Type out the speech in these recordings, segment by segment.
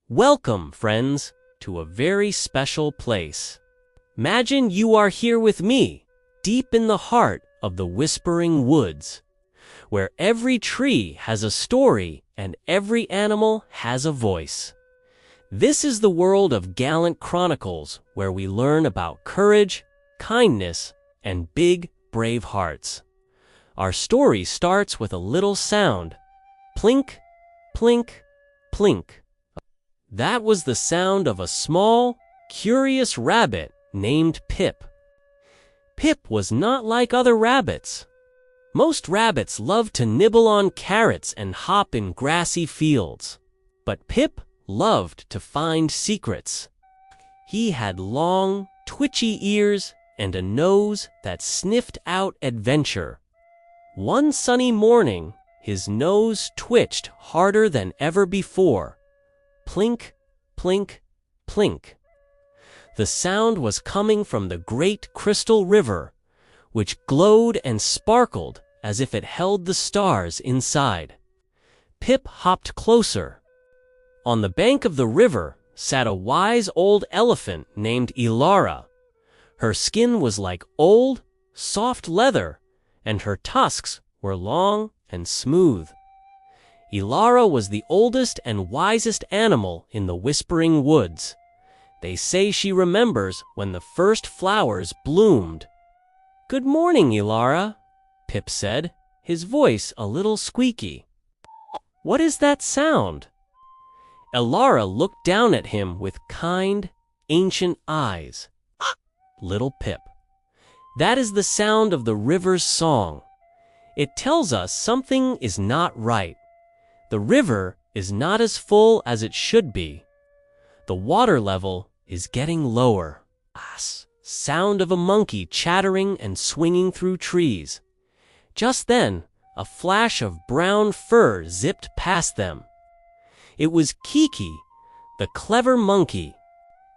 Welcome, friends, to a very special place. Imagine you are here with me, deep in the heart of the Whispering Woods, where every tree has a story and every animal has a voice. This is the world of Gallant Chronicles, where we learn about courage, kindness, and big, brave hearts. Our story starts with a little sound. Plink, plink, plink. That was the sound of a small, curious rabbit named Pip. Pip was not like other rabbits. Most rabbits love to nibble on carrots and hop in grassy fields. But Pip loved to find secrets. He had long, twitchy ears and a nose that sniffed out adventure. One sunny morning, his nose twitched harder than ever before. Plink, plink, plink. The sound was coming from the great crystal river, which glowed and sparkled as if it held the stars inside. Pip hopped closer. On the bank of the river sat a wise old elephant named Ilara. Her skin was like old, soft leather, and her tusks were long and smooth. Ilara was the oldest and wisest animal in the Whispering Woods. They say she remembers when the first flowers bloomed. "Good morning, Ilara," Pip said, his voice a little squeaky. "What is that sound?" Ilara looked down at him with kind, ancient eyes. "Little Pip, that is the sound of the river's song. It tells us something is not right. The river is not as full as it should be. The water level is getting lower." Sound of a monkey chattering and swinging through trees. Just then, a flash of brown fur zipped past them. It was Kiki, the clever monkey.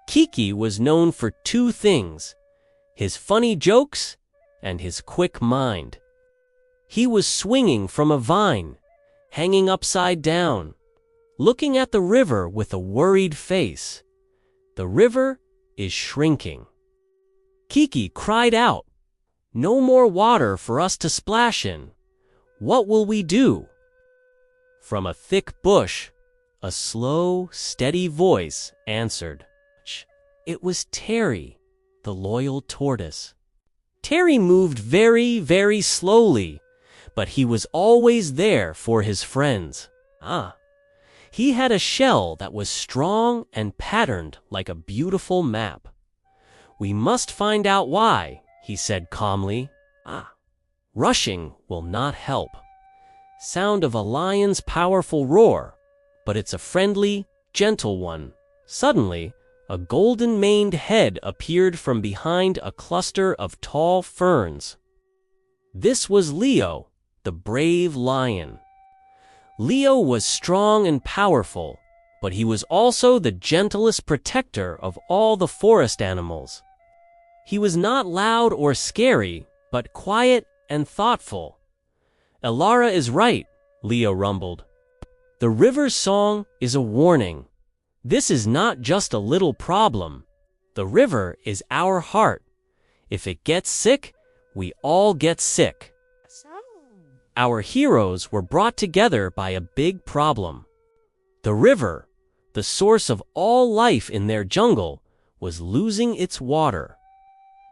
Kiki was known for two things: his funny jokes and his quick mind. He was swinging from a vine, hanging upside down, looking at the river with a worried face. The river is shrinking. Kiki cried out, "No more water for us to splash in. What will we do?" From a thick bush, a slow, steady voice answered. It was Terry, the loyal tortoise. Terry moved very, very slowly, but he was always there for his friends. He had a shell that was strong and patterned like a beautiful map. "We must find out why," he said calmly. Rushing will not help. Sound of a lion's powerful roar, but it's a friendly, gentle one. Suddenly, a golden-maned head appeared from behind a cluster of tall ferns. This was Leo, the brave lion. Leo was strong and powerful, but he was also the gentlest protector of all the forest animals. He was not loud or scary, but quiet and thoughtful. "Ilara is right," Leo rumbled. "The river's song is a warning. This is not just a little problem. The river is our heart. If it gets sick, we all get sick." Our heroes were brought together by a big problem. The river, the source of all life in their jungle, was losing its water.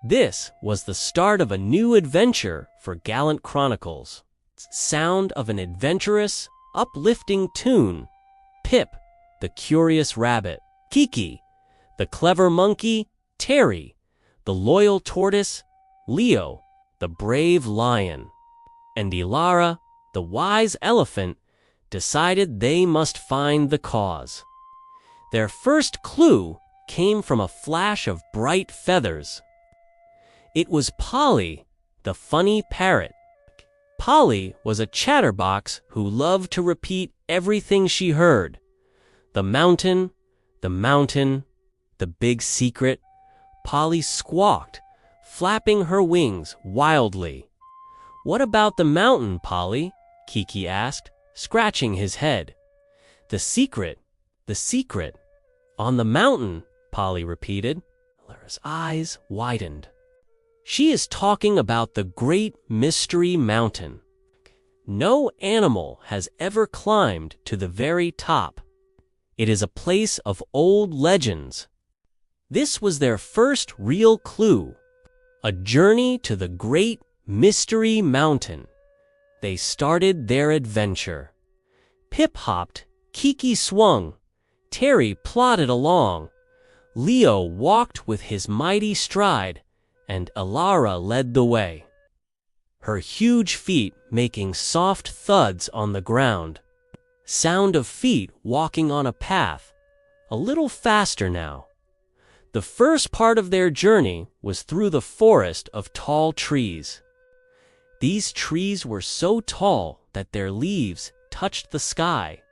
This was the start of a new adventure for Gallant Chronicles. Sound of an adventurous, uplifting tune. Pip, the curious rabbit. Kiki, the clever monkey. Terry, the loyal tortoise. Leo, the brave lion. And Ilara, the wise elephant, decided they must find the cause. Their first clue came from a flash of bright feathers. It was Polly, the funny parrot. Polly was a chatterbox who loved to repeat everything she heard. The mountain, the big secret. Polly squawked, flapping her wings wildly. "What about the mountain, Polly?" Kiki asked, scratching his head. The secret, On the mountain, Polly repeated. Alara's eyes widened. She is talking about the Great Mystery Mountain. No animal has ever climbed to the very top. It is a place of old legends. This was their first real clue, a journey to the Great Mystery Mountain. They started their adventure. Pip hopped, Kiki swung, Terry plodded along, Leo walked with his mighty stride, and Alara led the way, her huge feet making soft thuds on the ground. Sound of feet walking on a path, a little faster now. The first part of their journey was through the forest of tall trees. These trees were so tall that their leaves touched the sky.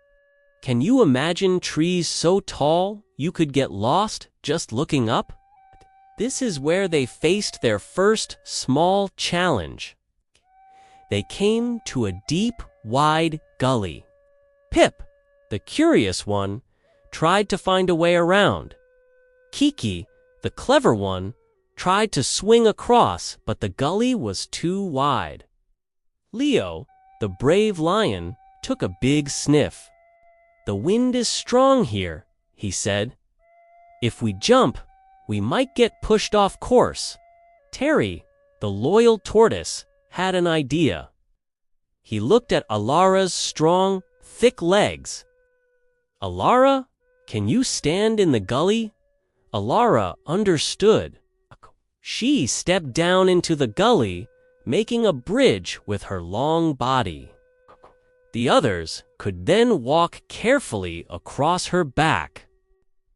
Can you imagine trees so tall you could get lost just looking up? This is where they faced their first small challenge. They came to a deep, wide gully. Pip, the curious one, tried to find a way around. Kiki, the clever one, tried to swing across, but the gully was too wide. Leo, the brave lion, took a big sniff. "The wind is strong here," he said. "If we jump, we might get pushed off course." Terry, the loyal tortoise, had an idea. He looked at Alara's strong, thick legs. "Alara, can you stand in the gully?" Alara understood. She stepped down into the gully, making a bridge with her long body. The others could then walk carefully across her back.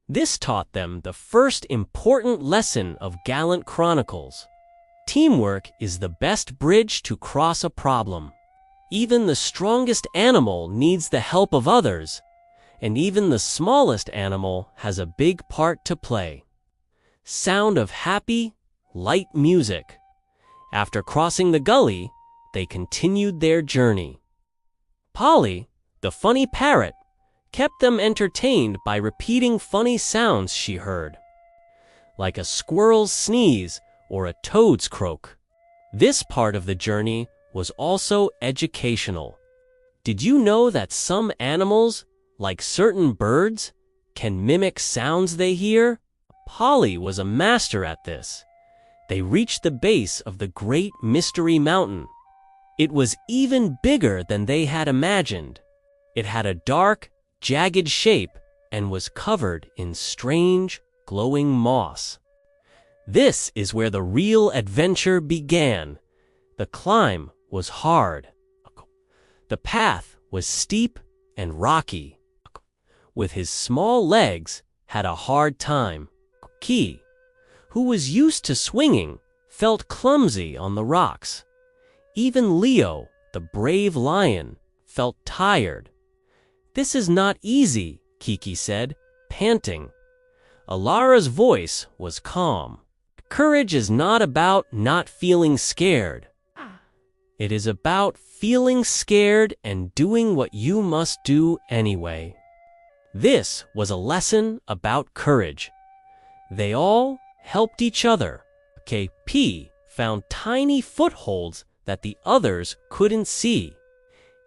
This taught them the first important lesson of Gallant Chronicles. Teamwork is the best bridge to cross a problem. Even the strongest animal needs the help of others, and even the smallest animal has a big part to play. Sound of happy, light music. After crossing the gully, they continued their journey. Polly, the funny parrot, kept them entertained by repeating funny sounds she heard, like a squirrel's sneeze or a toad's croak. This part of the journey was also educational. Did you know that some animals, like certain birds, can mimic sounds they hear? Polly was a master at this. They reached the base of the Great Mystery Mountain. It was even bigger than they had imagined. It had a dark, jagged shape and was covered in strange, glowing moss. This is where the real adventure began. The climb was hard. The path was steep and rocky. With his small legs, had a hard time. Key, who was used to swinging, felt clumsy on the rocks. Even Leo, the brave lion, felt tired. "This is not easy," Kiki said, panting. Alara's voice was calm. "Courage is not about not feeling scared. It is about feeling scared and doing what you must do anyway." This was a lesson about courage. They all helped each other. KP found tiny footholds that the others couldn't see.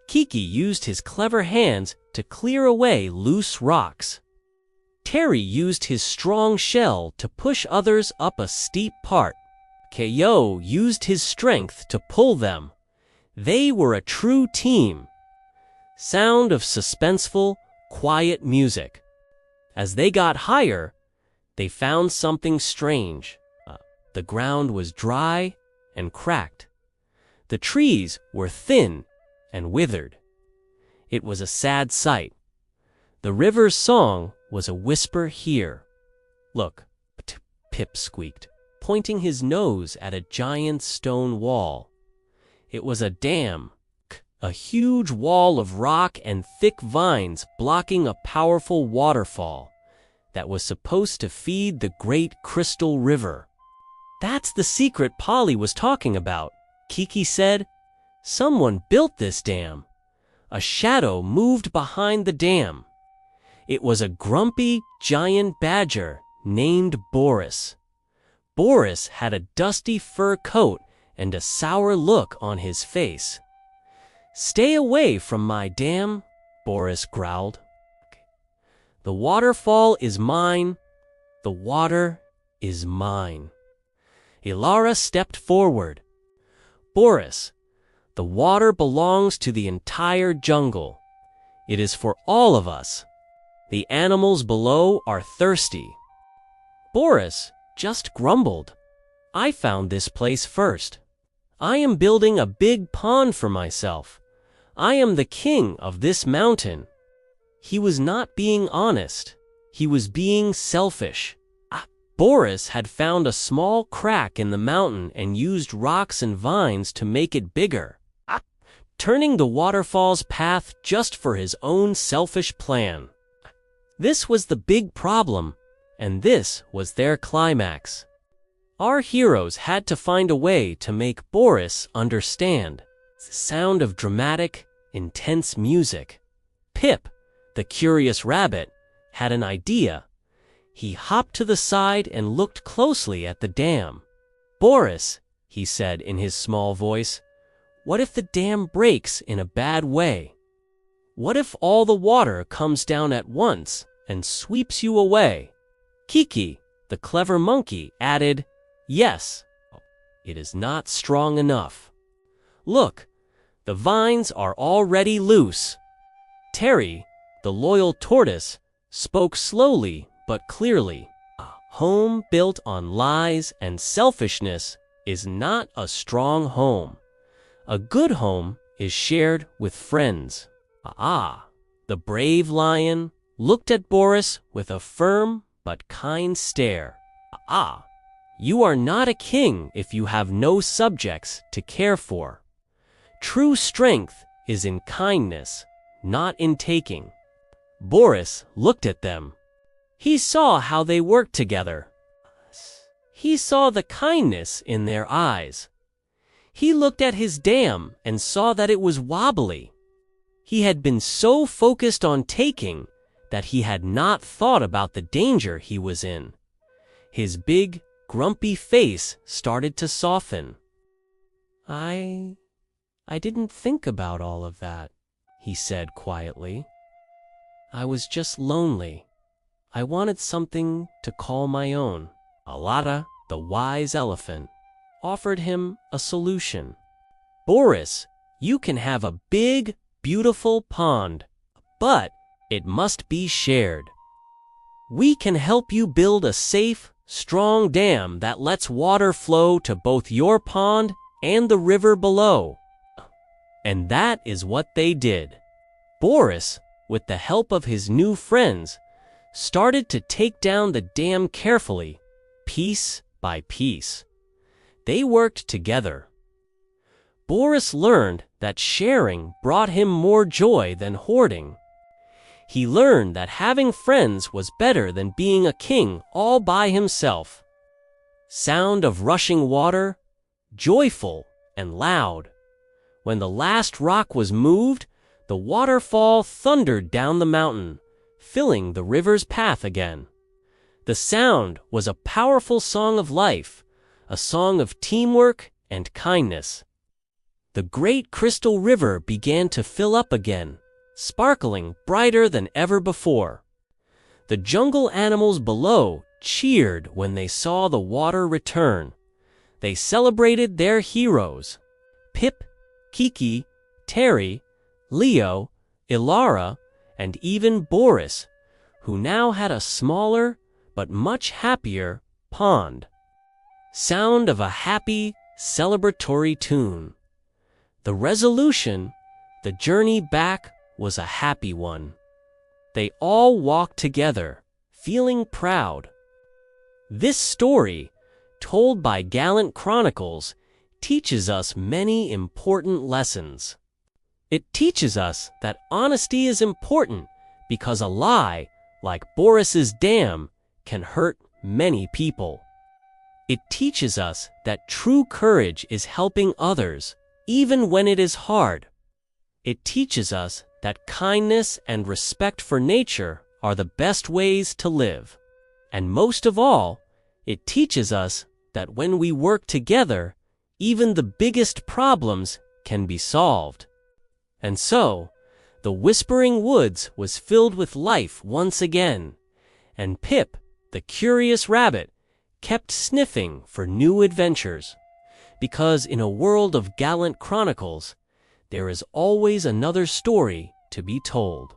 Kiki used his clever hands to clear away loose rocks. Terry used his strong shell to push others up a steep part. Ko used his strength to pull them. They were a true team. Sound of suspenseful, quiet music. As they got higher, they found something strange. The ground was dry and cracked. The trees were thin and withered. It was a sad sight. The river's song was a whisper here. "Look," Pip squeaked, pointing his nose at a giant stone wall. It was a dam, a huge wall of rock and thick vines blocking a powerful waterfall that was supposed to feed the great crystal river. "That's the secret Polly was talking about," Kiki said. "Someone built this dam. A shadow moved behind the dam. It was a grumpy, giant badger named Boris. Boris had a dusty fur coat and a sour look on his face. "Stay away from my dam," Boris growled. "The waterfall is mine. The water is mine." Ilara stepped forward. "Boris, the water belongs to the entire jungle. It is for all of us. The animals below are thirsty." Boris just grumbled. "I found this place first. I am building a big pond for myself. I am the king of this mountain." He was not being honest. He was being selfish. Boris had found a small crack in the mountain and used rocks and vines to make it bigger, turning the waterfall's path just for his own selfish plan. This was the big problem, and this was their climax. Our heroes had to find a way to make Boris understand the sound of dramatic, intense music. Pip, the curious rabbit, had an idea. He hopped to the side and looked closely at the dam. "Boris," he said in his small voice, "what if the dam breaks in a bad way? What if all the water comes down at once and sweeps you away?" Kiki, the clever monkey, added, "Yes, it is not strong enough. Look, the vines are already loose." Terry, the loyal tortoise, spoke slowly but clearly. "A home built on lies and selfishness is not a strong home. A good home is shared with friends." The brave lion looked at Boris with a firm but kind stare. "You are not a king if you have no subjects to care for. True strength is in kindness, not in taking." Boris looked at them. He saw how they worked together. He saw the kindness in their eyes. He looked at his dam and saw that it was wobbly. He had been so focused on taking that he had not thought about the danger he was in. His big, grumpy face started to soften. I didn't think about all of that," he said quietly. "I was just lonely. I wanted something to call my own." Alada, the wise elephant, offered him a solution. "Boris, you can have a big, beautiful pond, but it must be shared. We can help you build a safe, strong dam that lets water flow to both your pond and the river below." And that is what they did. Boris, with the help of his new friends, started to take down the dam carefully, piece by piece. They worked together. Boris learned that sharing brought him more joy than hoarding. He learned that having friends was better than being a king all by himself. Sound of rushing water, joyful and loud. When the last rock was moved, the waterfall thundered down the mountain, filling the river's path again. The sound was a powerful song of life, a song of teamwork and kindness. The great crystal river began to fill up again, sparkling brighter than ever before. The jungle animals below cheered when they saw the water return. They celebrated their heroes: Pip, Kiki, Terry, Leo, Ilara, and even Boris, who now had a smaller but much happier pond. Sound of a happy, celebratory tune. The resolution, the journey back, was a happy one. They all walked together, feeling proud. This story, told by Gallant Chronicles, teaches us many important lessons. It teaches us that honesty is important because a lie, like Boris's dam, can hurt many people. It teaches us that true courage is helping others, even when it is hard. It teaches us that kindness and respect for nature are the best ways to live. And most of all, it teaches us that when we work together, even the biggest problems can be solved. And so, the Whispering Woods was filled with life once again, and Pip, the curious rabbit, kept sniffing for new adventures. Because in a world of gallant chronicles, there is always another story to be told.